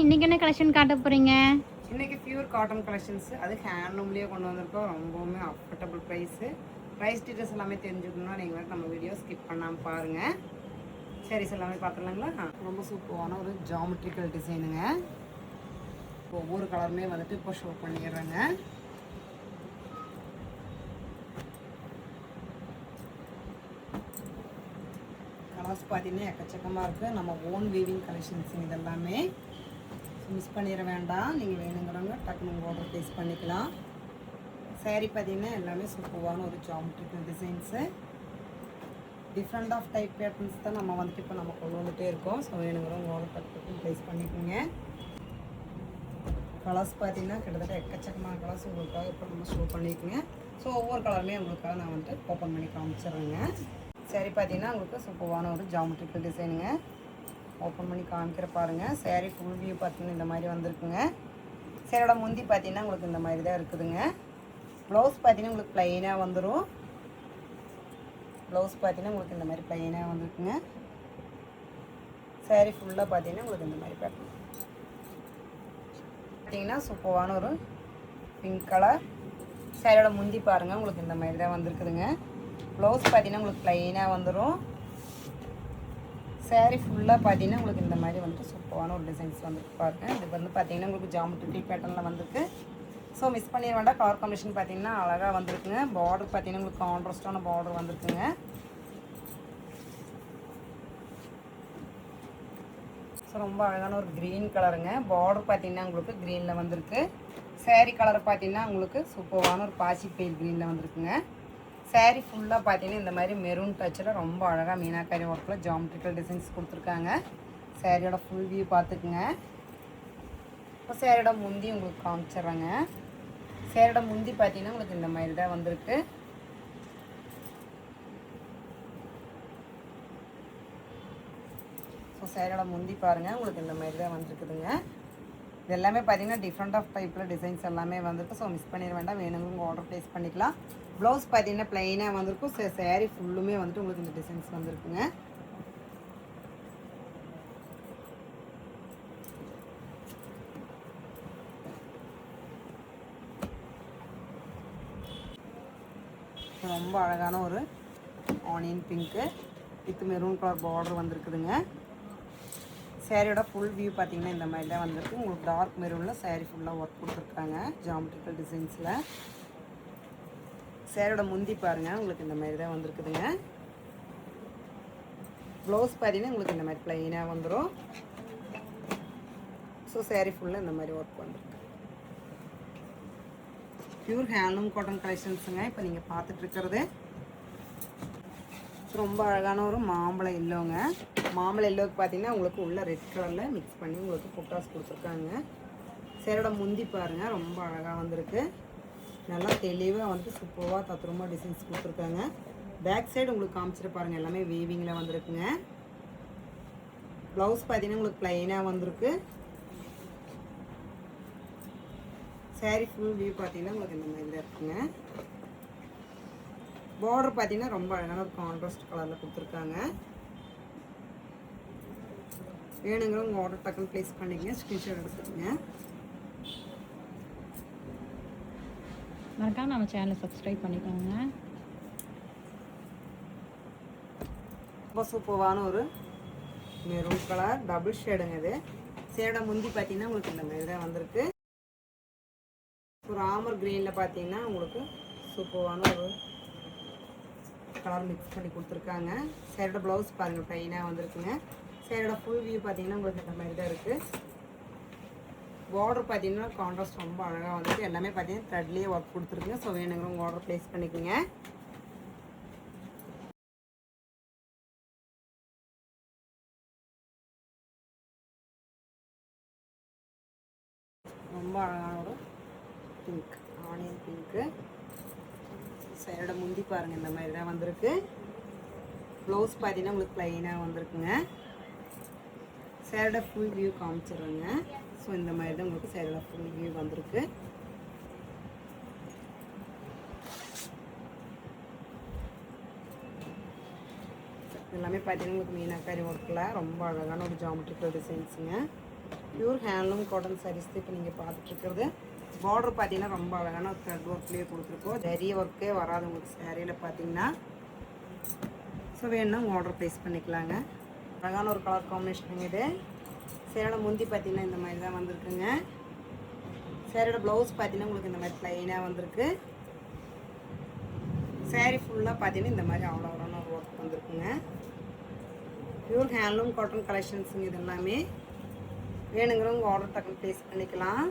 இன்னைக்கு என்ன கலெக்ஷன் காட்ட போறீங்க? இன்னைக்கு பியூர் காட்டன் கலெக்ஷன்ஸ், அது ஹேண்ட்லூம்லேயே கொண்டு வந்திருக்கோம். ரொம்பவுமே அஃபோர்டபுள் ப்ரைஸு. ப்ரைஸ் டீட்டெயில்ஸ் எல்லாமே தெரிஞ்சுக்கணும்னா நீங்கள் வந்து நம்ம வீடியோ ஸ்கிப் பண்ணாமல் பாருங்கள். சாரீஸ் எல்லாமே பார்த்துலாங்களா? ரொம்ப சூப்பரான ஒரு ஜாமெட்ரிக்கல் டிசைனுங்க. ஒவ்வொரு கலருமே வந்துட்டு இப்போ ஷோ பண்ணிடுறேங்க. கலர்ஸ் பார்த்தீங்கன்னா எக்கச்சக்கமாக இருக்குது. நம்ம ஓன் வீவிங் கலெக்ஷன்ஸ் இதெல்லாமே மிஸ் பண்ணிட வேண்டாம். நீங்கள் வேணுங்கிறவங்க டக்குனு உங்கள் ஆர்டர் ப்ளேஸ் பண்ணிக்கலாம். சாரீ பார்த்தீங்கன்னா எல்லாமே சூப்பரான ஒரு geometrical designs, different of type patterns தான் நம்ம வந்துட்டு இப்போ நம்ம கொண்டு வந்துகிட்டே இருக்கோம். ஸோ வேணுங்கிறவங்க ஆர்டர் டக்குனு ப்ளேஸ் பண்ணிக்கோங்க. கலர்ஸ் பார்த்தீங்கன்னா கிட்டத்தட்ட எக்கச்சக்கமான கலர்ஸ் உங்களுக்காக இப்போ நம்ம ஷோ பண்ணிக்கோங்க. ஸோ ஒவ்வொரு கலருமே உங்களுக்காக நான் வந்துட்டு ஓப்பன் பண்ணி காமிச்சிடுறேங்க. சாரீ பார்த்தீங்கன்னா உங்களுக்கு சூப்பரான ஒரு ஜாமெட்ரிக்கல் டிசைனுங்க. ஓப்பன் பண்ணி காமிக்கிற பாருங்கள். சாரீ ஃபுல் வியூ பார்த்தீங்கன்னா இந்த மாதிரி வந்திருக்குங்க. சாரியோட முந்தி பார்த்தீங்கன்னா உங்களுக்கு இந்த மாதிரி தான் இருக்குதுங்க. ப்ளவுஸ் பார்த்தீங்கன்னா உங்களுக்கு ப்ளைனாக வந்துடும். ப்ளவுஸ் பார்த்தீங்கன்னா உங்களுக்கு இந்த மாதிரி ப்ளைனாக வந்துருக்குங்க. சாரீ ஃபுல்லாக பார்த்தீங்கன்னா உங்களுக்கு இந்த மாதிரி பேட்டர்ன் பார்த்தீங்கன்னா சூப்பரான ஒரு பிங்க் கலர். சாரியோட முந்தி பாருங்கள் உங்களுக்கு இந்த மாதிரி தான் வந்துருக்குதுங்க. ப்ளவுஸ் பார்த்தீங்கன்னா உங்களுக்கு ப்ளைனாக வந்துடும். சாரீ ஃபுல்லாக பார்த்தீங்கன்னா உங்களுக்கு இந்த மாதிரி வந்துட்டு சூப்பரான ஒரு டிசைன்ஸ் வந்துருக்கு பாருங்கள். இது வந்து பார்த்தீங்கன்னா உங்களுக்கு ஜாமெட்ரிக்கல் பேட்டர்னில் வந்துருக்கு. ஸோ மிஸ் பண்ணிட வேண்டாம். கலர் காம்பினேஷன் பார்த்தீங்கன்னா அழகாக வந்துருக்குங்க. பார்டர் பார்த்தீங்கன்னா உங்களுக்கு கான்ட்ராஸ்டான பார்டர் வந்துருக்குங்க. ஸோ ரொம்ப அழகான ஒரு க்ரீன் கலருங்க. பார்டர் பார்த்தீங்கன்னா உங்களுக்கு க்ரீனில் வந்திருக்கு. சாரீ கலர் பார்த்தீங்கன்னா உங்களுக்கு சூப்பரான ஒரு பாசி பெயில் க்ரீனில் வந்துருக்குங்க. சாரீ ஃபுல்லாக பார்த்தீங்கன்னா இந்த மாதிரி மெரூன் டச்சில் ரொம்ப அழகாக மீனாக்காரி ஒர்க்கில் ஜாமெட்ரிக்கல் டிசைன்ஸ் கொடுத்துருக்காங்க. சாரியோட ஃபுல் வியூ பார்த்துக்குங்க. இப்போ சாரியோட முந்தி உங்களுக்கு காமிச்சிட்றேங்க. சாரியோட முந்தி பார்த்தீங்கன்னா உங்களுக்கு இந்த மாதிரி தான் வந்திருக்கு. ஸோ சாரியோட முந்தி பாருங்கள் உங்களுக்கு இந்த மாதிரி தான் வந்துருக்குதுங்க. இது எல்லாமே பார்த்தீங்கன்னா டிஃப்ரெண்ட் ஆஃப் டைப்பில் டிசைன்ஸ் எல்லாமே வந்துருக்கு. ஸோ மிஸ் பண்ணிட வேண்டாம். வேணுங்க ஆர்டர் ப்ளேஸ் பண்ணிக்கலாம். ப்ளவுஸ் பார்த்தீங்கன்னா ப்ளைனாக வந்திருக்கும். சாரீ ஃபுல்லுமே வந்துட்டு உங்களுக்கு இந்த டிசைன்ஸ் வந்துருக்குங்க. ரொம்ப அழகான ஒரு onion pink with maroon colour border வந்துருக்குதுங்க. சாரியோட ஃபுல் வியூ பார்த்தீங்கன்னா இந்த மாதிரி தான் வந்திருக்கு. உங்களுக்கு டார்க் மெரூனில் சாரீ ஃபுல்லாக ஒர்க் கொடுத்துருக்காங்க ஜாமெட்ரிக்கல் டிசைன்ஸில். சாரியோட முந்தி பாருங்கள் உங்களுக்கு இந்த மாதிரி தான் வந்திருக்குதுங்க. ப்ளவுஸ் பார்த்தீங்கன்னா உங்களுக்கு இந்த மாதிரி ப்ளைனாக வந்துடும். ஸோ சாரீ ஃபுல்லாக இந்த மாதிரி ஒர்க் வந்துருக்கு. பியூர் ஹேண்ட்லூம் காட்டன் கலெக்ஷன்ஸுங்க இப்போ நீங்கள் பார்த்துட்ருக்கிறது. ரொம்ப அழகான ஒரு மாம்பழம் எல்லோங்க. மாம்பழம் எல்லோவுக்கு பார்த்தீங்கன்னா உங்களுக்கு உள்ள ரெட் கலரில் மிக்ஸ் பண்ணி உங்களுக்கு புட்டாஸ் கொடுத்துருக்காங்க. சாரியோட முந்தி பாருங்கள் ரொம்ப அழகாக வந்திருக்கு. நல்லா தெளிவாக வந்து சூப்பராக தத்ரூபமாக டிசைன்ஸ் கொடுத்துருக்காங்க. பேக் சைடு உங்களுக்கு காமிச்சிட்டு பாருங்கள் எல்லாமே வீவிங்கில் வந்திருக்குங்க. ப்ளவுஸ் பார்த்தீங்கன்னா உங்களுக்கு ப்ளைனாக வந்திருக்கு. சாரீ ஃபுல் வியூ பார்த்தீங்கன்னா உங்களுக்கு இந்த மாதிரி தான் இருக்குங்க. பார்டர் பார்த்தீங்கன்னா ரொம்ப அழகான ஒரு கான்ட்ராஸ்ட் கலரில் கொடுத்துருக்காங்க. வேணுங்கிறவங்க ஆர்டர் டக்குன்னு ப்ளேஸ் பண்ணிக்கங்க. ஸ்க்ரீன்ஷாட் எடுத்துக்கோங்க. மறக்காம நம்ம சேனலை சப்ஸ்கிரைப் பண்ணிக்கோங்க. ரொம்ப சூப்பரான ஒரு மெரூன் கலர் டபுள் ஷேடுங்க. இது சேட முந்தி பார்த்தீங்கன்னா உங்களுக்கு இந்த மாதிரி தான் வந்திருக்கு. ஒரு ஆமர் க்ரீனில் பார்த்தீங்கன்னா உங்களுக்கு சூப்பரான ஒரு கலர் மிக்ஸ் பண்ணி கொடுத்துருக்காங்க. சாரியோட ப்ளவுஸ் பாருங்கள் ப்ளைனாக வந்திருக்குங்க. சாரியோட ஃபுல் வியூ பார்த்தீங்கன்னா உங்களுக்கு இந்த மாதிரி தான் இருக்குது. பார்டர் பார்த்தீங்கன்னா கான்ட்ராஸ்ட் ரொம்ப அழகாக வந்துருக்கு. எல்லாமே பார்த்தீங்கன்னா த்ரெட்லேயே ஒர்க் கொடுத்துருக்குங்க. ஸோ வேணுங்கிறவங்க ஆர்டர் ப்ளேஸ் பண்ணிக்கோங்க. ரொம்ப அழகான ஒரு பிங்க் ஆனியன் பிங்க்கு. சாரியோட முந்தி பாருங்கள் இந்த மாதிரி தான் வந்திருக்கு. ப்ளவுஸ் பார்த்தீங்கன்னா உங்களுக்கு ப்ளைனாக வந்திருக்குங்க. சாரியோட ஃபுல் வியூ காமிச்சிடுறேங்க. ஸோ இந்த மாதிரி தான் உங்களுக்கு சாரியோட ஃபுல் வியூ வந்திருக்கு. எல்லாமே பார்த்தீங்கன்னா உங்களுக்கு மீனாக்காரி ஒர்க்கில் ரொம்ப அழகான ஒரு ஜாமெட்ரிக்கல் டிசைன்ஸுங்க. பியூர் ஹேண்ட்லூம் காட்டன் சாரீஸ் இப்போ நீங்கள் பார்த்துட்ருக்கிறது. பார்டர் பார்த்தீங்கன்னா ரொம்ப அழகான ஒரு த்ரெட் ஒர்க்லேயே கொடுத்துருக்கோம். நிறைய ஒர்க்கே வராது உங்களுக்கு சேரீயில் பார்த்தீங்கன்னா. ஸோ வேணுன்னா ஆர்டர் ப்ளேஸ் பண்ணிக்கலாங்க. அழகான ஒரு கலர் காம்பினேஷனுங்க இது. சேரோட முந்தி பார்த்தீங்கன்னா இந்த மாதிரி தான் வந்திருக்குங்க. சேரோட ப்ளவுஸ் பார்த்தீங்கன்னா உங்களுக்கு இந்த மாதிரி ப்ளைனாக வந்திருக்கு. சேரீ ஃபுல்லாக பார்த்தீங்கன்னா இந்த மாதிரி அவ்வளோ அவ்வளோன்னு ஒரு ஒர்க் வந்திருக்குங்க. பியூர் ஹேண்ட்லூம் காட்டன் கலெக்ஷன்ஸுங்க இது எல்லாமே. வேணுங்கிறவங்க ஆர்டர் டக்குன்னு ப்ளேஸ் பண்ணிக்கலாம்.